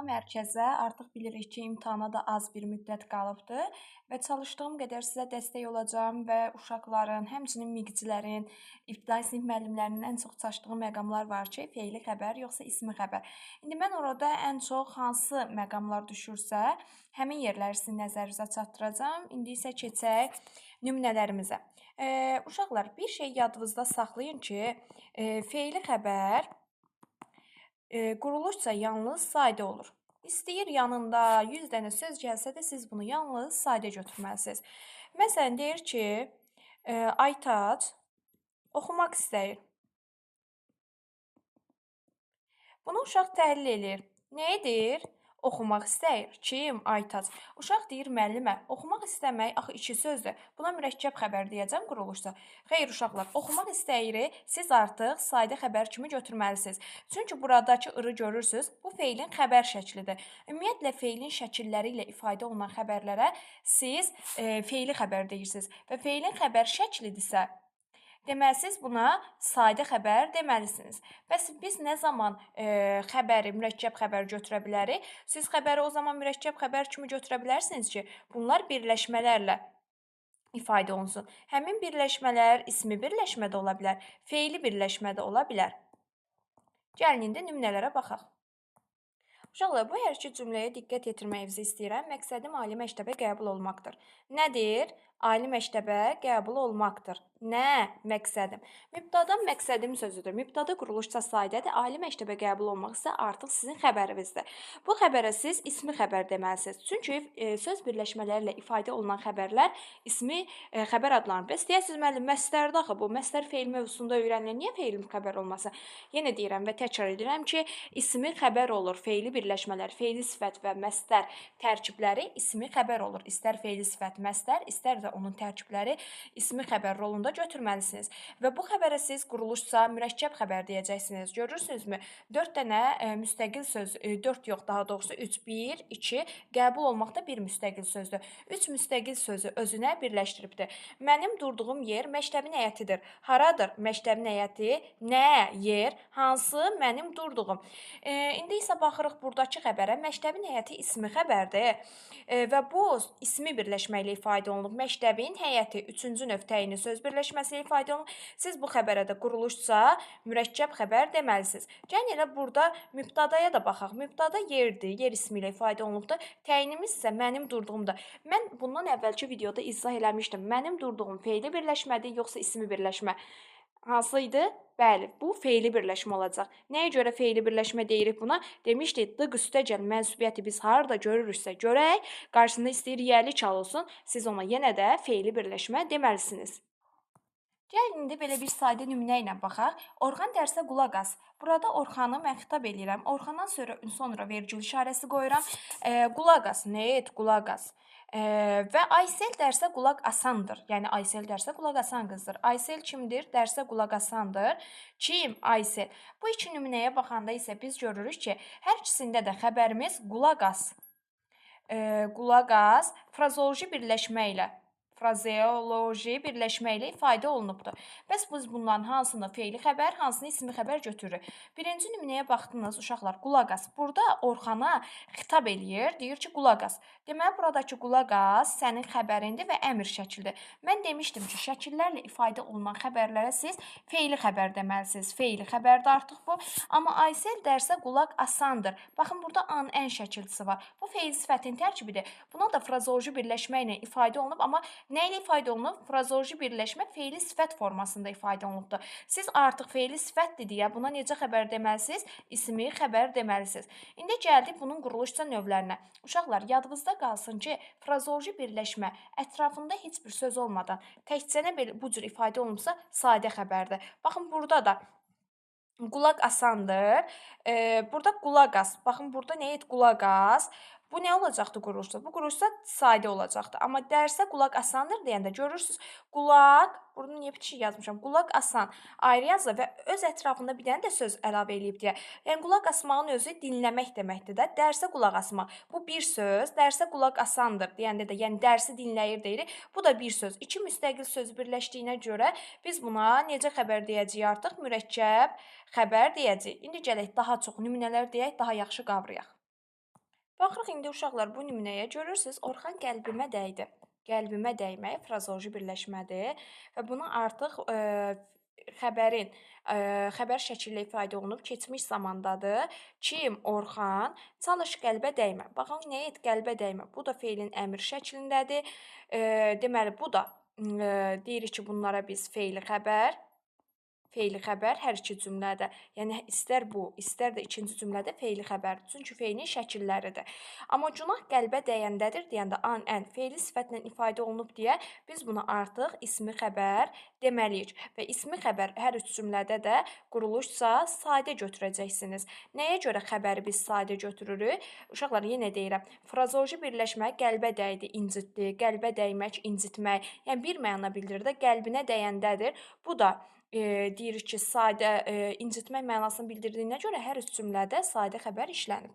mərkəzə. Artıq bilirik ki, imtahana da az bir müddət qalıbdır və çalışdığım qədər sizə dəstək olacağam və uşaqların, həmçinin miqcilərin, ibtidai sinif müəllimlərinin ən çox çaşdığı məqamlar var ki, fe'li xəbər yoxsa ismi xəbər. İndi mən orada ən çox hansı məqamlar düşürsə, həmin yerləri sizin nəzərinizə çatdıracağam. İndi isə keçək nümunələrimizə. Uşaqlar, bir şey yadınızda saxlayın ki, fe'li xəbər quruluşca yalnız sadə olur. İstəyir yanında 100 dənə söz gəlsə də siz bunu yalnız sadə götürməlisiniz. Məsələn, deyir ki, Aytac oxumaq istəyir. Bunu uşaq təhlil edir. Nə edir? Oxumaq istəyir. Kim? Aytac. Uşaq deyir, müəllimə, oxumaq istəmək axı iki sözdür. Buna mürəkkəb xəbər deyəcəm quruluşda. Xeyr uşaqlar, oxumaq istəyiri siz artıq sadə xəbər kimi götürməlisiniz. Çünki buradakı ırı görürsüz, bu fe'lin xəbər şəklidir. Ümumiyyətlə fe'lin şəkilləri ilə ifadə olunan xəbərlərə siz fe'li xəbər deyirsiniz və fe'lin xəbər şəklidirsə, deməli, siz buna sadə xəbər deməlisiniz. Bəs biz nə zaman xəbəri, mürəkkəb xəbər götürə bilərik? Siz xəbəri o zaman mürəkkəb xəbər kimi götürə bilərsiniz ki, bunlar birləşmələrlə ifadə olunsun. Həmin birləşmələr ismi birləşmə də ola bilər, fe'li birləşmə də ola bilər. Gəlin, indi nümunələrə baxaq. Uşaqlar, bu hər iki cümləyə diqqət yetirməyinizi istəyirəm. Məqsədim ali məktəbə qəbul olmaqdır. Nədir? Ali məktəbə qəbul olmaqdır. Nə? Məqsədim. Mübtəda məqsədim sözüdür. Mübtəda quruluşca saydadır. Ali məktəbə qəbul olmaq isə artıq sizin xəbərinizdir. Bu xəbərə siz ismi xəbər deməlisiniz. Çünki söz birləşmələrlə ifadə olunan xəbərlər ismi xəbər adlanır. Bəs deyəsiniz, müəllim, məsdərdə axı bu, məsdər fe'l mövzusunda öyrənilir. Niyə fe'l xəbər olmasın? Yenə deyirəm və təkrar edirəm ki, ismi xəbər olur. Fe'li birləşmələr, fe'li sifət və məsdər tərkibləri ismi xəbər olur. İstər fe'li sifət məsdər, istər də onun tərkibləri ismi xəbər rolunda götürməlisiniz. Və bu xəbərə siz quruluşsa mürəkkəb xəbər deyəcəksiniz. Görürsünüzmü? 4 dənə müstəqil söz, 4 yox, daha doğrusu 3, 1, 2, qəbul olmaqda bir müstəqil sözdür. 3 müstəqil sözü özünə birləşdiribdir. Mənim durduğum yer məktəbin həyətidir. Haradır məktəbin həyəti? Nə? Yer. Hansı? Mənim durduğum. İndi isə baxırıq buradakı xəbərə. Məktəbin həyəti ismi xəbərdir və bu ismi birləşmə ilə ifadə olunub. Məktəbin həyəti 3-cü növ təyini söz birləşməsi ilə ifadə olunub. Siz bu xəbərə də quruluşsa mürəkkəb xəbər deməlisiniz. Gəlin elə burada mübtədaya da baxaq. Mübtəda yerdir, yer ismi ilə ifadə olunubdur. Təyinimiz isə mənim durduğumdur. Mən bundan əvvəlki videoda izah eləmişdim. Mənim durduğum fe'li birləşmədir, yoxsa ismi birləşmə? Hansı idi? Bəli, bu fe'li birləşmə olacaq. Nəyə görə fe'li birləşmə deyirik buna? Demişdik, dıq üstə gəl mənsubiyyəti biz harada görürüksə görək, qarşısında istəyir yerli çal olsun, siz ona yenə də fe'li birləşmə deməlisiniz. Gəlin, indi belə bir sadə nümunə ilə baxaq. Orxan dərsə qulaq as. Burada Orxanı mən xitab edirəm. Orxandan sonra vergül işarəsi qoyuram. Qulaq as, nə et? Qulaq as. Və Aysel dərsə qulaq asandır. Yəni, Aysel dərsə qulaq asan qızdır. Aysel kimdir? Dərsə qulaq asandır. Kim? Aysel. Bu iki nümunəyə baxanda isə biz görürük ki, hər ikisində də xəbərimiz qulaq as. Qulaq as frazeoloji birləşmə ilə ifadə olunubdur. Bəs biz bunların hansını fe'li xəbər, hansını ismi xəbər götürürük? Birinci nümunəyə baxdınız, uşaqlar, qulaq as. Burada Orxana xitab eləyir, deyir ki, qulaq as. Deməli, buradakı qulaq as sənin xəbərindir və əmr şəkildir. Mən demişdim ki, şəkillərlə ifadə olunan xəbərlərə siz fe'li xəbər deməlisiniz. Fe'li xəbərdir artıq bu. Amma Aysel dərsə qulaq asandır. Baxın, burada ən şəkilçisi var. Bu fe'li sifətin tərkibidir. Buna da frazeoloji birləşmə ilə ifadə olunub, amma nə ilə ifadə olunub? Frazeoloji birləşmə fe'li sifət formasında ifadə olunubdur. Siz artıq fe'li sifətdir deyə buna necə xəbər deməlisiniz? İsmi xəbər deməlisiniz. İndi gəldik bunun quruluşca növlərinə. Uşaqlar, yadınızda qalsın ki, frazeoloji birləşmə ətrafında heç bir söz olmadan təkcə bu cür ifadə olunubsa sadə xəbərdir. Baxın, burada da qulaq asandır. Burada qulaq as. Baxın, burada nə et? Qulaq as. Bu nə olacaqdı quruluşda? Bu quruluşda sadə olacaqdı. Amma dərsə qulaq asandır deyəndə görürsünüz, qulaq, burada niyə piçik yazmışam? Qulaq asan ayrı yazılır və öz ətrafında bir dənə də söz əlavə eləyib deyə. Yəni, qulaq asmağın özü dinləmək deməkdir də. Dərsə qulaq asmaq. Bu bir söz, dərsə qulaq asandır deyəndə də, yəni dərsi dinləyir deyirik. Bu da bir söz. İki müstəqil söz birləşdiyinə görə biz buna necə xəbər deyəcəyik artıq? Mürəkkəb xəbər deyəcəyik. İndi gələk daha çox nümunələr deyək, daha yaxşı qavrayaq. Baxırıq indi uşaqlar bu nümunəyə. Görürsüz, Orxan qəlbimə dəydi. Qəlbimə dəymək frazoloji birləşmədir və buna artıq xəbərin xəbər şəkli ilə ifadə olunub, keçmiş zamandadır. Kim? Orxan. Çalış qəlbə dəymə. Baxın, nə et? Qəlbə dəymə. Bu da feilin əmr şəklindədir. Deməli, bu da deyirik ki, bunlara biz feili xəbər hər iki cümlədə. Yəni istər bu, istər də ikinci cümlədə feili xəbərdir. Çünki feilin şəkilləridir. Amma günah qəlbə dəyəndədir deyəndə an, ən feili sifətlə ifadə olunub deyə biz buna artıq ismi xəbər deməliyik. Və ismi xəbər hər üç cümlədə də quruluşsa sadə götürəcəksiniz. Nəyə görə xəbəri biz sadə götürürük? Uşaqlar, yenə deyirəm, frazoloji birləşmə qəlbə dəydi, incitdi, qəlbə dəymək, incitmək. Yəni bir məna bildirir də, qəlbinə dəyəndədir. Bu da deyirik ki, sadə incitmək mənasını bildirdiyinə görə hər üç cümlədə sadə xəbər işlənib.